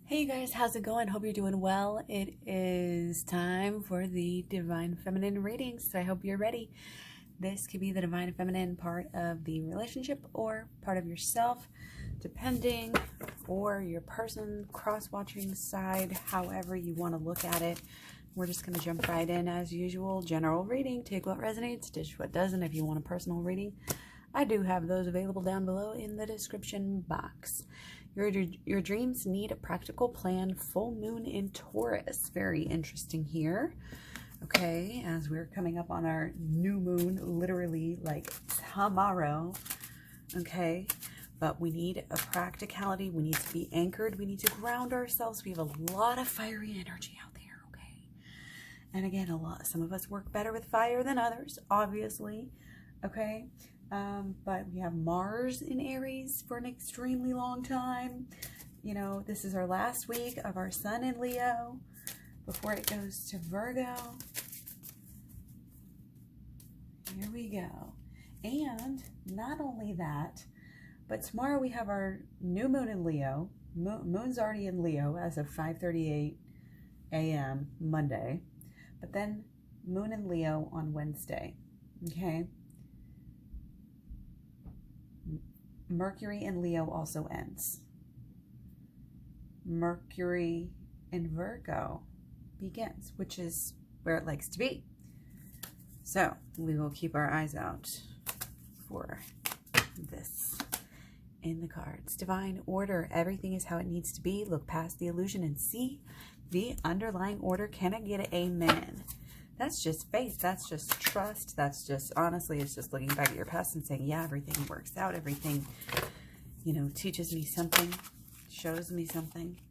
Hey you guys, how's it going? Hope you're doing well. It is time for the Divine Feminine readings, so I hope you're ready. This could be the Divine Feminine part of the relationship or part of yourself, depending, or your person cross-watching side, however you want to look at it. We're just going to jump right in as usual. General reading, take what resonates, dish what doesn't. If you want a personal reading, I do have those available down below in the description box. Your dreams need a practical plan. Full moon in Taurus. Very interesting here. Okay, as we're coming up on our new moon, literally like tomorrow. Okay, but we need a practicality. We need to be anchored. We need to ground ourselves. We have a lot of fiery energy out there. Okay, and again, some of us work better with fire than others, obviously. Okay. But we have Mars in Aries for an extremely long time. You know, this is our last week of our Sun in Leo before it goes to Virgo. Here we go. And not only that, but tomorrow we have our new moon in Leo. Moon's already in Leo as of 5:38 a.m. Monday. But then moon in Leo on Wednesday. Okay. Mercury in Leo also ends. Mercury in Virgo begins, which is where it likes to be. So we will keep our eyes out for this in the cards. Divine order. Everything is how it needs to be. Look past the illusion and see the underlying order. Can I get an amen? That's just faith. That's just trust. That's just, honestly, it's just looking back at your past and saying, yeah, everything works out. Everything, you know, teaches me something, shows me something.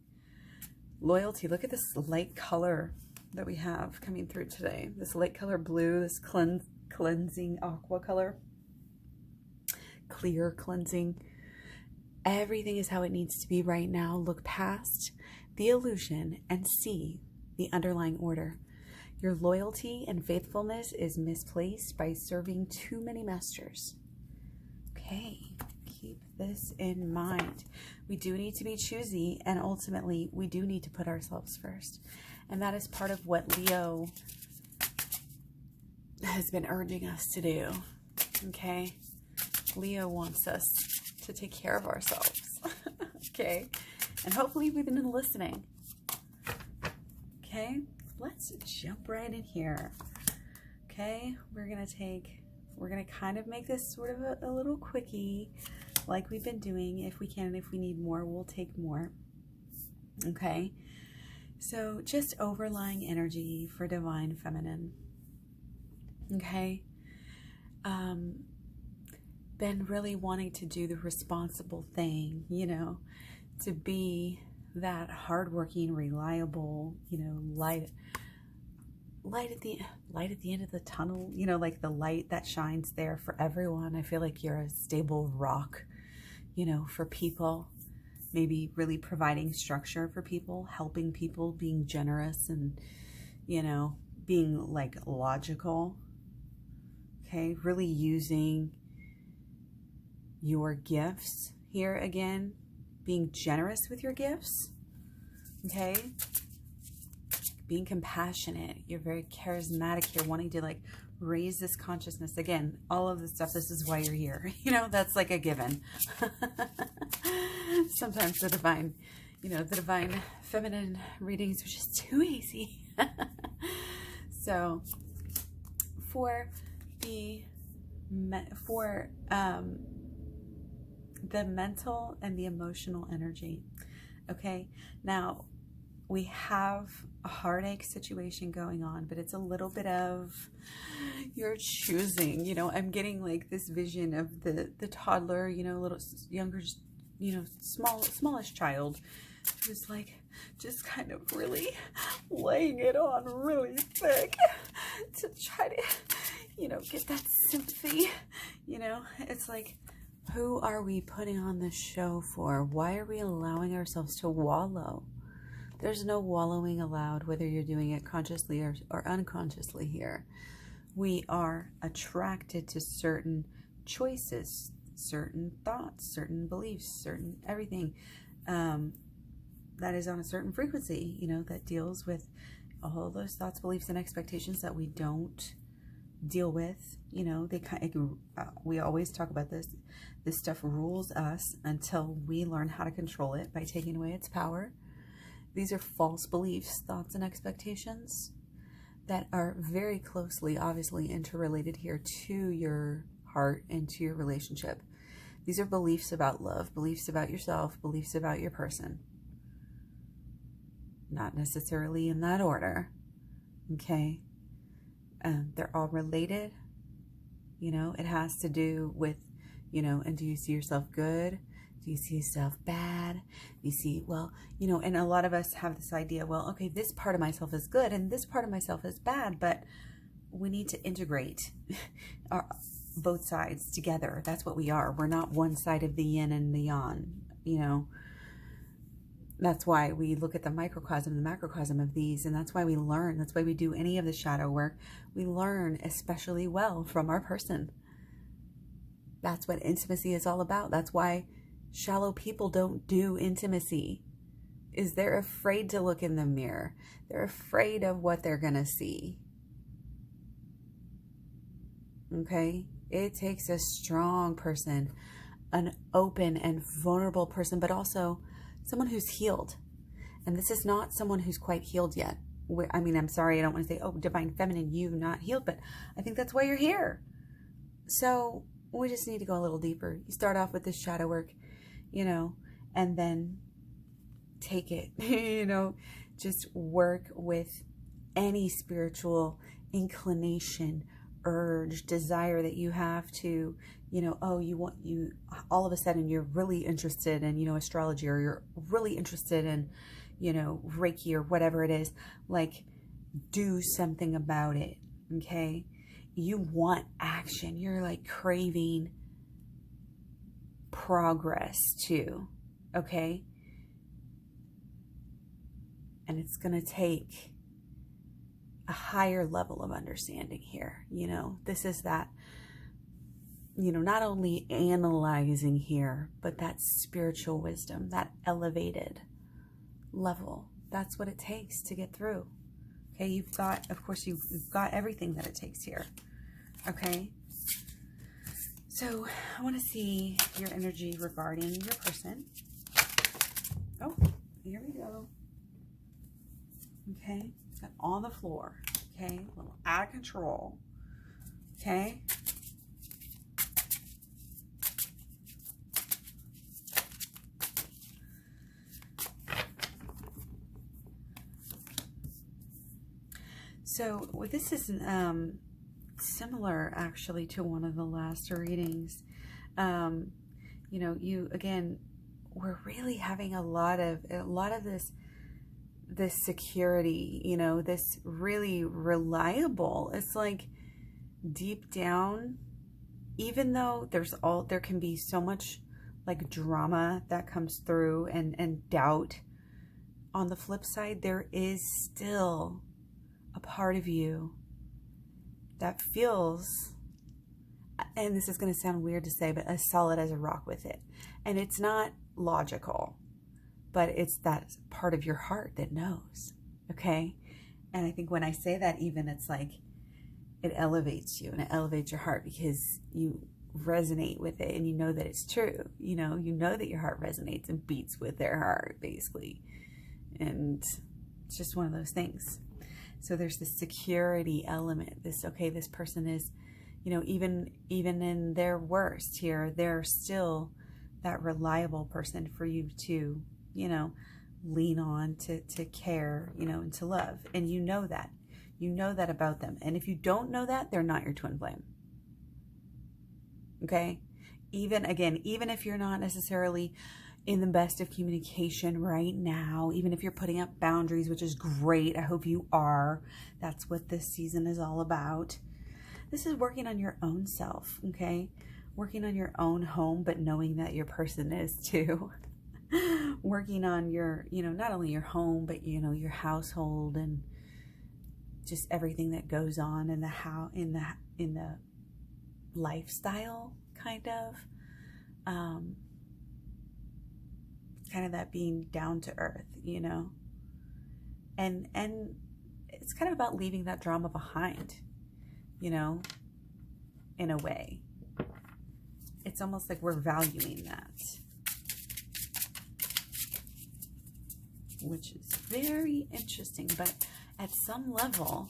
Loyalty. Look at this light color that we have coming through today. This light color blue, this cleansing aqua color. Clear cleansing. Everything is how it needs to be right now. Look past the illusion and see the underlying order. Your loyalty and faithfulness is misplaced by serving too many masters. Okay, keep this in mind. We do need to be choosy, and ultimately, we do need to put ourselves first. And that is part of what Leo has been urging us to do. Okay? Leo wants us to take care of ourselves. Okay? And hopefully we've been listening. Okay? Let's jump right in here. Okay, we're gonna kind of make this sort of a little quickie like we've been doing. If we can, if we need more, we'll take more. Okay, so just overlying energy for Divine Feminine. Okay, been really wanting to do the responsible thing, you know, to be that hardworking, reliable, you know, light at the end of the tunnel, you know, like the light that shines there for everyone. I feel like you're a stable rock, you know, for people, maybe really providing structure for people, helping people, being generous, and, you know, being like logical. Okay, really using your gifts here again. Being generous with your gifts, okay? Being compassionate. You're very charismatic. You're wanting to like raise this consciousness. Again, all of this stuff, this is why you're here. You know, that's like a given. Sometimes the divine, you know, the Divine Feminine readings are just too easy. So for the mental and the emotional energy. Okay, now we have a heartache situation going on, but it's a little bit of you're choosing, you know. I'm getting like this vision of the toddler, you know, little younger, you know, smallish child who's like just kind of really laying it on really thick to try to, you know, get that sympathy. You know, it's like, who are we putting on this show for? Why are we allowing ourselves to wallow? There's no wallowing allowed, whether you're doing it consciously or unconsciously here. We are attracted to certain choices, certain thoughts, certain beliefs, certain everything. that is on a certain frequency, you know, that deals with all those thoughts, beliefs, and expectations that we don't deal with. You know, they kind of, we always talk about this. This stuff rules us until we learn how to control it by taking away its power. These are false beliefs, thoughts, and expectations that are very closely, obviously, interrelated here to your heart and to your relationship. These are beliefs about love, beliefs about yourself, beliefs about your person. Not necessarily in that order, okay? They're all related. You know, it has to do with, you know, and do you see yourself good? Do you see yourself bad? You see, well, you know, and a lot of us have this idea, well, okay, this part of myself is good and this part of myself is bad, but we need to integrate both sides together. That's what we are. We're not one side of the yin and the yang, you know. That's why we look at the microcosm, the macrocosm of these, and that's why we learn. That's why we do any of the shadow work. We learn especially well from our person. That's what intimacy is all about. That's why shallow people don't do intimacy, is they're afraid to look in the mirror. They're afraid of what they're going to see. Okay? It takes a strong person, an open and vulnerable person, but also someone who's healed. And this is not someone who's quite healed yet. I mean, I'm sorry, I don't want to say, oh, divine feminine, you not healed, but I think that's why you're here. So we just need to go a little deeper. You start off with this shadow work, you know, and then take it, you know, just work with any spiritual inclination, urge, desire that you have to, you know, oh, you all of a sudden you're really interested in, you know, astrology, or you're really interested in, you know, Reiki or whatever it is. Like, do something about it. Okay. You want action. You're like craving progress too. Okay. And it's going to take a higher level of understanding here. You know, this is that, you know, not only analyzing here, but that spiritual wisdom, that elevated level. That's what it takes to get through. Okay, you've got, of course, you've got everything that it takes here. Okay, so I want to see your energy regarding your person. Oh, here we go. Okay, got on the floor. Okay, a little out of control. Okay. So this is similar actually to one of the last readings. You know, you again, we're really having a lot of this security, you know, this really reliable. It's like deep down, even though there can be so much like drama that comes through and doubt, on the flip side, there is still a part of you that feels, and this is going to sound weird to say, but as solid as a rock with it. And it's not logical, but it's that part of your heart that knows. Okay. And I think when I say that, even it's like, it elevates you and it elevates your heart because you resonate with it and you know that it's true. You know that your heart resonates and beats with their heart, basically. And it's just one of those things. So there's this security element, this person is, you know, even in their worst here, they're still that reliable person for you to, you know, lean on, to care, you know, and to love. And you know that about them. And if you don't know that, they're not your twin flame. Okay. Even if you're not necessarily in the best of communication right now, even if you're putting up boundaries, which is great. I hope you are. That's what this season is all about. This is working on your own self, okay? Working on your own home, but knowing that your person is too. Working on your, you know, not only your home, but, you know, your household and just everything that goes on in the lifestyle, kind of. kind of that being down to earth, you know, and it's kind of about leaving that drama behind, you know, in a way. It's almost like we're valuing that, which is very interesting. But at some level,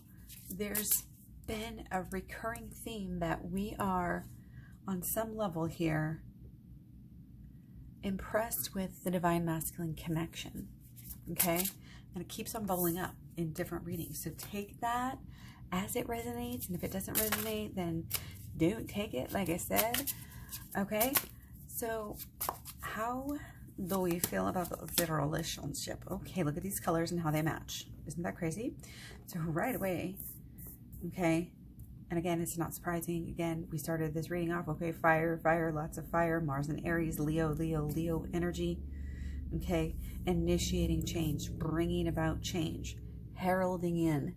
there's been a recurring theme that we are, on some level here, impressed with the divine masculine connection, okay? And it keeps on bubbling up in different readings. So take that as it resonates, and if it doesn't resonate, then don't take it, like I said, okay? So how do we feel about the relationship? Okay, look at these colors and how they match. Isn't that crazy? So right away, okay, and again, it's not surprising. Again, we started this reading off, okay, fire, fire, lots of fire, Mars and Aries, Leo, Leo, Leo energy, okay, initiating change, bringing about change, heralding in,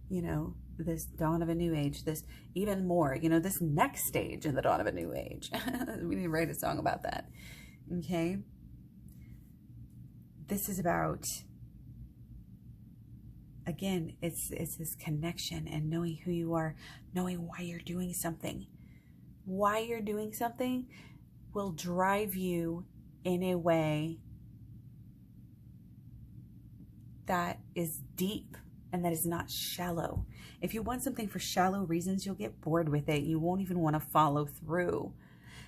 you know, this dawn of a new age, this even more, you know, this next stage in the dawn of a new age. We need to write a song about that, okay? This is about, again, it's this connection and knowing who you are, knowing why you're doing something. Why you're doing something will drive you in a way that is deep and that is not shallow. If you want something for shallow reasons, you'll get bored with it. You won't even want to follow through.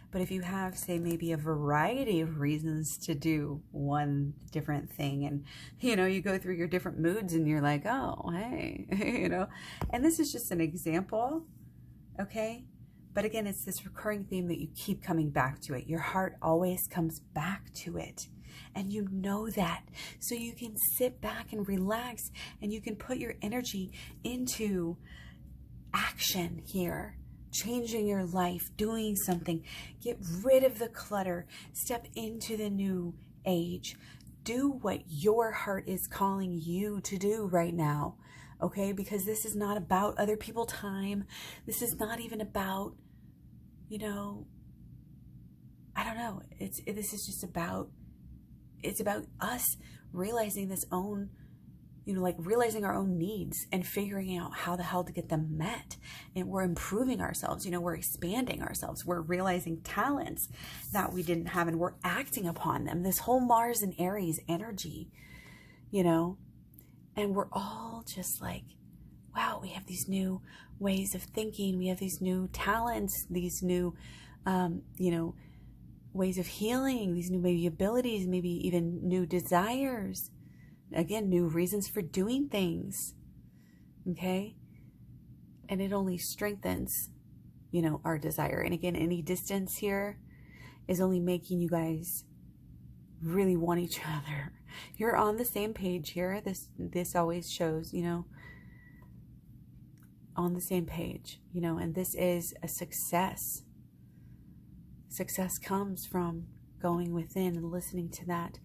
But if you have, say, maybe a variety of reasons to do one different thing, and, you know, you go through your different moods and you're like, oh, hey, you know, and this is just an example, okay? But again, it's this recurring theme that you keep coming back to it. Your heart always comes back to it. And you know that. So you can sit back and relax, and you can put your energy into action here. Changing your life, doing something, get rid of the clutter, step into the new age, do what your heart is calling you to do right now, okay? Because this is not about other people's time. This is not even about, you know, I don't know. This is just about, it's about us realizing this own, you know, like realizing our own needs and figuring out how the hell to get them met. And we're improving ourselves, you know, we're expanding ourselves. We're realizing talents that we didn't have, and we're acting upon them. This whole Mars and Aries energy, you know, and we're all just like, wow, we have these new ways of thinking. We have these new talents, these new, you know, ways of healing, these new maybe abilities, maybe even new desires. Again, new reasons for doing things, okay? And it only strengthens, you know, our desire. And again, any distance here is only making you guys really want each other. You're on the same page here. This always shows, you know, on the same page, you know, and this is a success. Success comes from going within and listening to that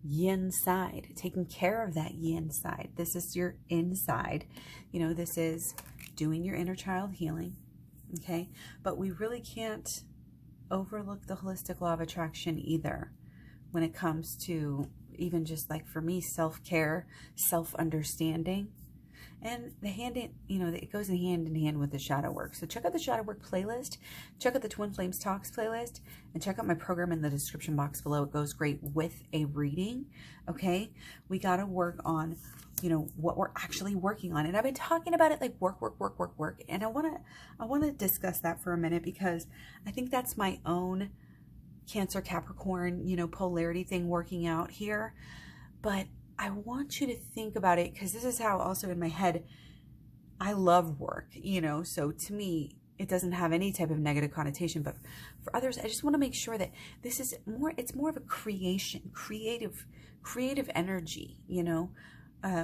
yin side, taking care of that yin side. This is your inside, you know, this is doing your inner child healing, okay? But we really can't overlook the holistic law of attraction either when it comes to even just like for me, self-care, self-understanding. And the you know, it goes hand in hand with the shadow work. So check out the shadow work playlist, check out the Twin Flames Talks playlist, and check out my program in the description box below. It goes great with a reading, okay? We got to work on, you know, what we're actually working on. And I've been talking about it like work. And I want to discuss that for a minute, because I think that's my own Cancer Capricorn, you know, polarity thing working out here. But I want you to think about it, because this is how also in my head, I love work, you know, so to me, it doesn't have any type of negative connotation, but for others, I just want to make sure that this is more, it's more of a creative energy, you know,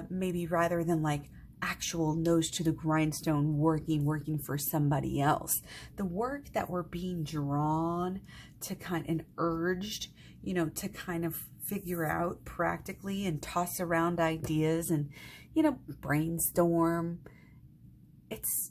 maybe rather than like actual nose to the grindstone working for somebody else. The work that we're being drawn to and urged, you know, to kind of figure out practically and toss around ideas and, you know, brainstorm. It's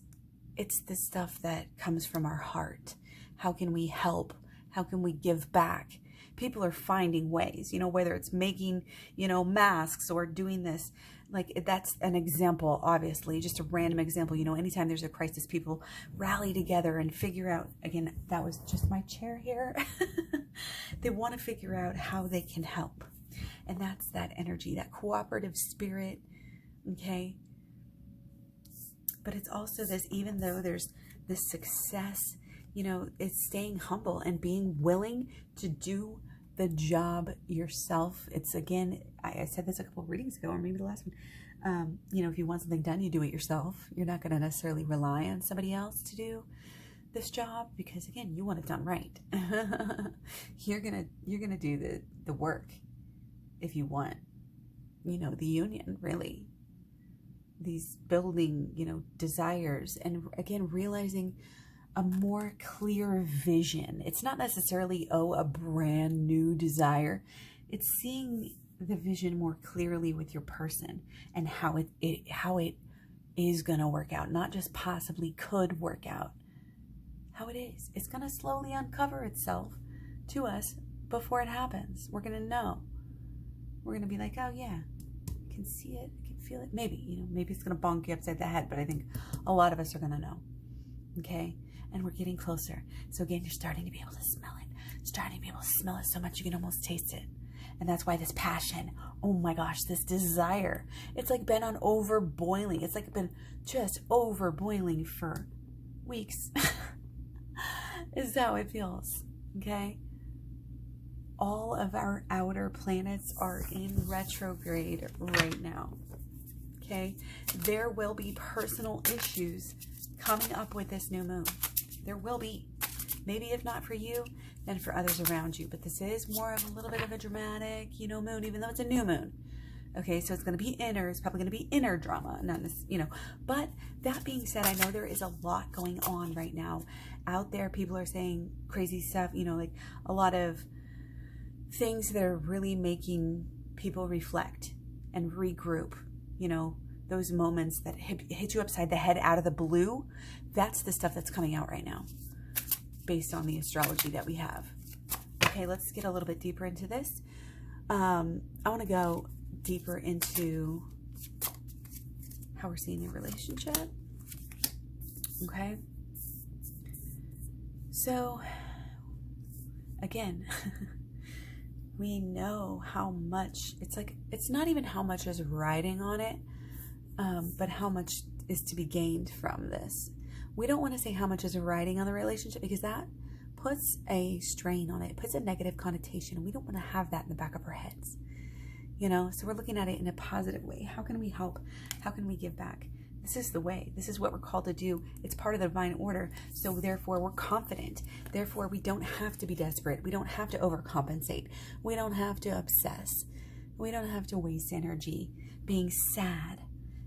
the stuff that comes from our heart. How can we help? How can we give back? people are finding ways, you know, whether it's making, you know, masks or doing this. Like, that's an example, obviously, just a random example. You know, anytime there's a crisis, people rally together and figure out, again, that was just my chair here. They want to figure out how they can help. And that's that energy, that cooperative spirit, okay? But it's also this, even though there's this success, you know, it's staying humble and being willing to do the job yourself. It's, again, I said this a couple of readings ago, or maybe the last one. You know, if you want something done, you do it yourself. You're not going to necessarily rely on somebody else to do this job, because, again, you want it done right. You're gonna do the work if you want, you know, the union, really. These building, you know, desires, and again, realizing a more clear vision. It's not necessarily, a brand new desire. It's seeing the vision more clearly with your person and how it is going to work out, not just possibly could work out. How it is. It's going to slowly uncover itself to us before it happens. We're going to know. We're going to be like, oh yeah, I can see it, I can feel it. Maybe, you know, maybe it's going to bonk you upside the head, but I think a lot of us are going to know. Okay? And we're getting closer. So again, you're starting to be able to smell it. Starting to be able to smell it so much you can almost taste it. And that's why this passion, oh my gosh, this desire, it's like been on over boiling. It's like been just over boiling for weeks. Is how it feels. Okay? All of our outer planets are in retrograde right now. Okay? There will be personal issues coming up with this new moon. There will be. Maybe if not for you, then for others around you. But this is more of a little bit of a dramatic, you know, moon, even though it's a new moon. Okay, so it's going to be inner. It's probably going to be inner drama, not this, you know. But that being said, I know there is a lot going on right now out there. People are saying crazy stuff, you know, like a lot of things that are really making people reflect and regroup. You know, those moments that hit you upside the head out of the blue. That's the stuff that's coming out right now, based on the astrology that we have. Okay, let's get a little bit deeper into this. I want to go deeper into how we're seeing your relationship. Okay. So, again, we know how much, it's like, it's not even how much is riding on it, but how much is to be gained from this. We don't want to say how much is riding on the relationship, because that puts a strain on it, puts a negative connotation. We don't want to have that in the back of our heads. You know, so we're looking at it in a positive way. How can we help? How can we give back? This is the way. This is what we're called to do. It's part of the divine order. So therefore, we're confident. Therefore, we don't have to be desperate. We don't have to overcompensate. We don't have to obsess. We don't have to waste energy being sad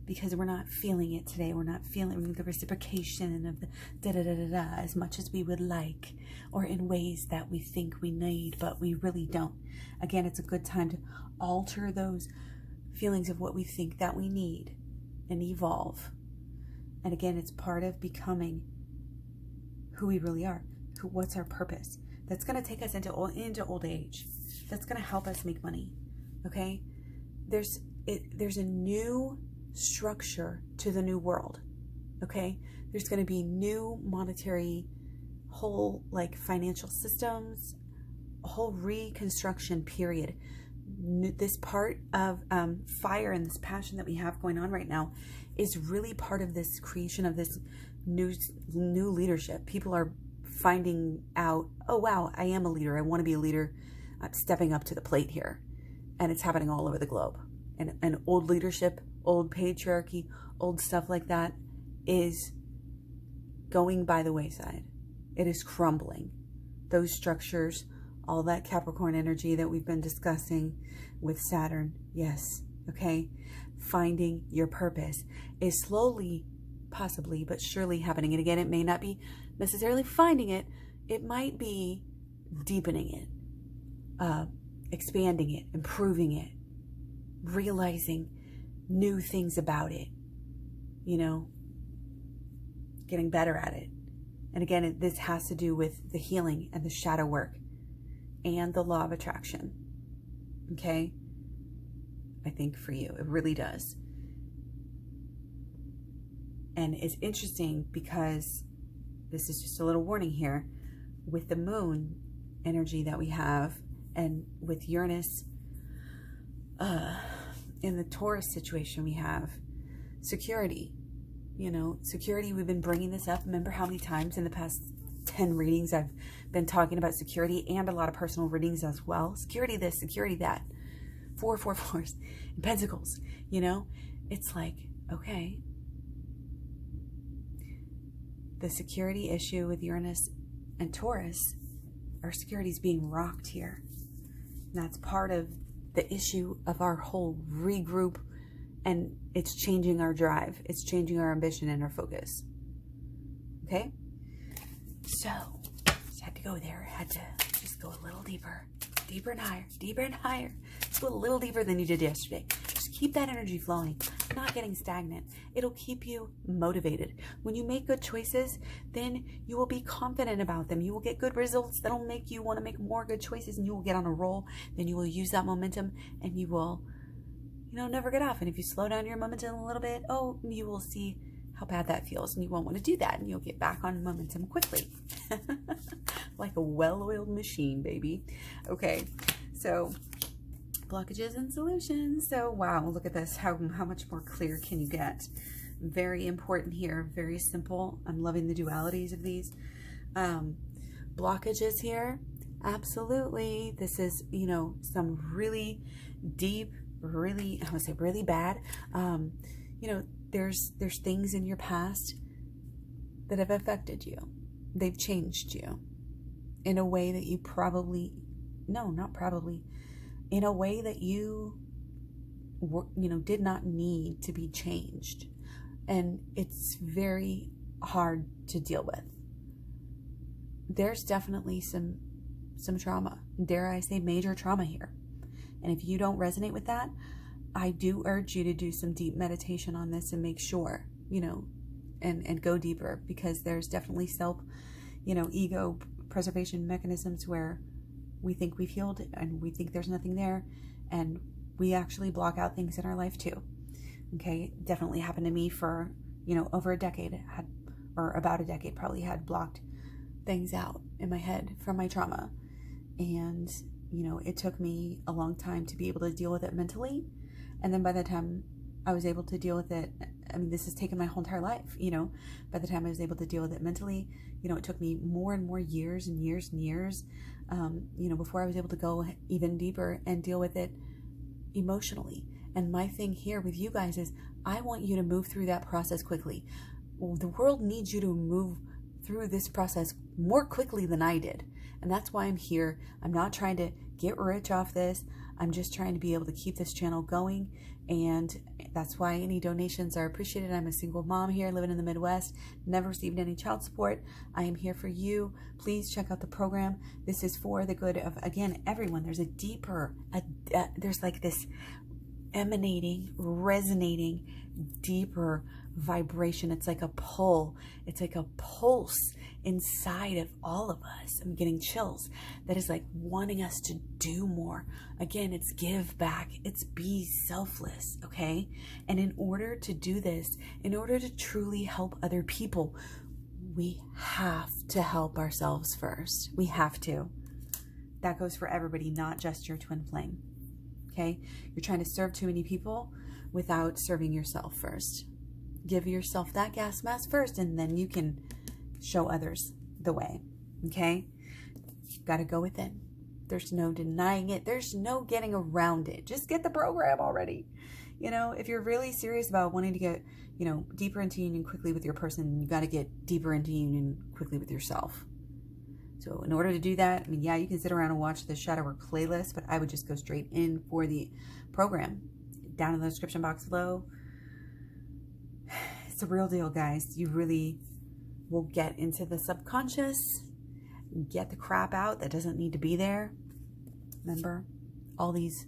because we're not feeling it today. We're not feeling the reciprocation of the da-da-da-da-da as much as we would like, or in ways that we think we need, but we really don't. Again, it's a good time to alter those feelings of what we think that we need and evolve. And again, it's part of becoming who we really are. What's our purpose? That's going to take us into old age. That's going to help us make money. Okay? There's a new structure to the new world. Okay? There's going to be new monetary, whole like financial systems, a whole reconstruction period. This part of fire and this passion that we have going on right now is really part of this creation of this new leadership. People are finding out, oh wow, I am a leader. I want to be a leader. I'm stepping up to the plate here. And it's happening all over the globe. And old leadership, old patriarchy, old stuff like that is going by the wayside. It is crumbling. Those structures, all that Capricorn energy that we've been discussing with Saturn, yes, okay? Finding your purpose is slowly, possibly, but surely happening. And again, it may not be necessarily finding it. It might be deepening it, expanding it, improving it, realizing new things about it, you know, getting better at it. And again, this has to do with the healing and the shadow work and the law of attraction. Okay? I think for you, it really does. And it's interesting because this is just a little warning here with the moon energy that we have, and with Uranus in the Taurus situation we have, security. You know, security, we've been bringing this up. Remember how many times in the past 10 readings I've been talking about security, and a lot of personal readings as well. Security this, security that. 4 4s in Pentacles, you know? It's like, okay, the security issue with Uranus and Taurus, our security is being rocked here. And that's part of the issue of our whole regroup, and it's changing our drive. It's changing our ambition and our focus. Okay? So, just had to go there. Had to just go a little deeper. Deeper and higher. Deeper and higher. Just go a little deeper than you did yesterday. Just keep that energy flowing. Not getting stagnant. It'll keep you motivated. When you make good choices, then you will be confident about them. You will get good results that'll make you want to make more good choices, and you will get on a roll. Then you will use that momentum, and you will, you know, never get off. And if you slow down your momentum a little bit, oh, you will see how bad that feels, and you won't want to do that, and you'll get back on momentum quickly. Like a well-oiled machine, baby. Okay, so blockages and solutions. So wow, look at this. How much more clear can you get? Very important here. Very simple. I'm loving the dualities of these. Blockages here. Absolutely. This is, you know, some really deep, really, I would say really bad. You know, there's things in your past that have affected you. They've changed you in a way that you probably, no, not probably, in a way that you did not need to be changed. And it's very hard to deal with. There's definitely some trauma, dare I say major trauma here. And if you don't resonate with that, I do urge you to do some deep meditation on this and make sure, you know, and go deeper, because there's definitely ego preservation mechanisms where we think we've healed and we think there's nothing there, and we actually block out things in our life too. Okay, definitely happened to me for, over a decade, about a decade probably, had blocked things out in my head from my trauma. And, it took me a long time to be able to deal with it mentally. And then by the time I was able to deal with it, I mean, this has taken my whole entire life, by the time I was able to deal with it mentally, it took me more and more years and years and years, before I was able to go even deeper and deal with it emotionally. And my thing here with you guys is I want you to move through that process quickly. The world needs you to move through this process more quickly than I did. And that's why I'm here. I'm not trying to get rich off this. I'm just trying to be able to keep this channel going. And that's why any donations are appreciated. I'm a single mom here living in the Midwest, never received any child support. I am here for you. Please check out the program. This is for the good of, again, everyone. There's a deeper, there's like this emanating, resonating, deeper vibration. It's like a pull. It's like a pulse inside of all of us. I'm getting chills. That is like wanting us to do more. Again, it's give back. It's be selfless, okay? And in order to do this, in order to truly help other people, we have to help ourselves first. We have to. That goes for everybody, not just your twin flame, okay? You're trying to serve too many people without serving yourself first. Give yourself that gas mask first, and then you can show others the way, okay? You've got to go within. There's no denying it. There's no getting around it. Just get the program already. If you're really serious about wanting to get, deeper into union quickly with your person, you got to get deeper into union quickly with yourself. So in order to do that, I mean, yeah, you can sit around and watch the shadow work playlist, but I would just go straight in for the program. Down in the description box below. It's a real deal, guys. You really will get into the subconscious, get the crap out that doesn't need to be there. Remember, all these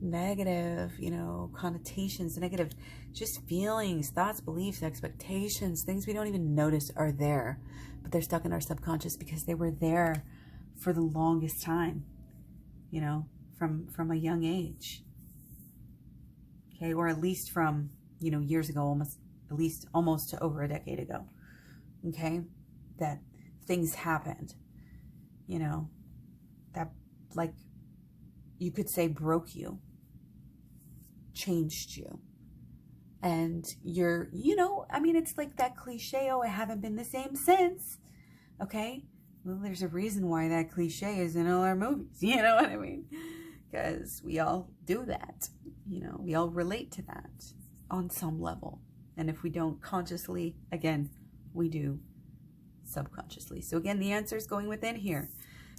negative, connotations, negative just feelings, thoughts, beliefs, expectations, things we don't even notice are there, but they're stuck in our subconscious because they were there for the longest time. you know, from a young age. Okay, or at least from, you know, years ago, almost to over a decade ago. Okay, that things happened, you know, that, like, you could say broke you, changed you. And you're, you know, I mean, it's like that cliche, oh, I haven't been the same since. Okay, well, there's a reason why that cliche is in all our movies. You know what I mean? Because we all do that. You know, we all relate to that on some level. And if we don't consciously, again, we do subconsciously. So again, the answer is going within here.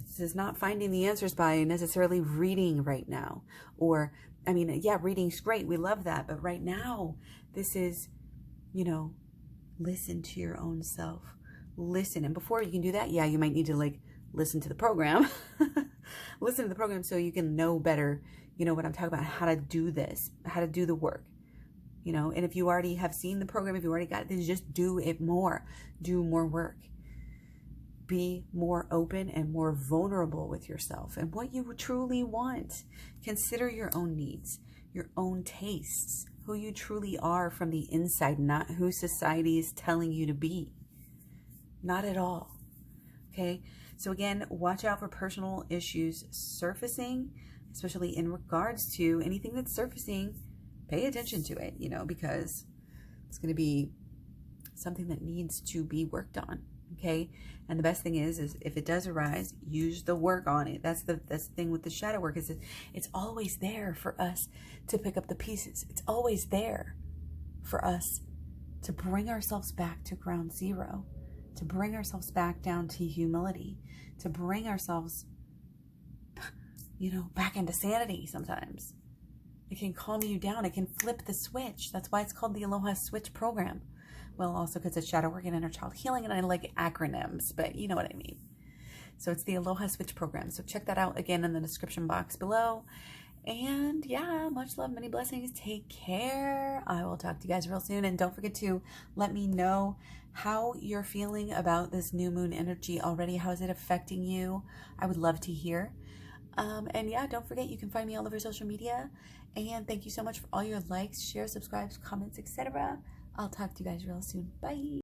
This is not finding the answers by necessarily reading right now. Or, I mean, yeah, reading's great. We love that. But right now, this is, you know, listen to your own self. Listen. And before you can do that, yeah, you might need to, like, listen to the program. Listen to the program so you can know better, you know, what I'm talking about, how to do this, how to do the work. You know, and if you already have seen the program, if you already got it, then just do it more. Do more work. Be more open and more vulnerable with yourself and what you truly want. Consider your own needs, your own tastes, who you truly are from the inside, not who society is telling you to be. Not at all. Okay? So again, watch out for personal issues surfacing, especially in regards to anything that's surfacing. Pay attention to it, you know, because it's going to be something that needs to be worked on. Okay. And the best thing is if it does arise, use the work on it. That's the thing with the shadow work, is it's always there for us to pick up the pieces. It's always there for us to bring ourselves back to ground zero, to bring ourselves back down to humility, to bring ourselves, you know, back into sanity sometimes. It can calm you down. It can flip the switch. That's why it's called the AHLOA Switch program. Well, also because it's shadow work and inner child healing, and I like acronyms, but you know what I mean. So it's the AHLOA Switch program. So check that out again in the description box below. And yeah, much love, many blessings. Take care. I will talk to you guys real soon. And don't forget to let me know how you're feeling about this new moon energy already. How is it affecting you? I would love to hear. And yeah, don't forget, you can find me all over social media. And thank you so much for all your likes, shares, subscribes, comments, etc. I'll talk to you guys real soon. Bye.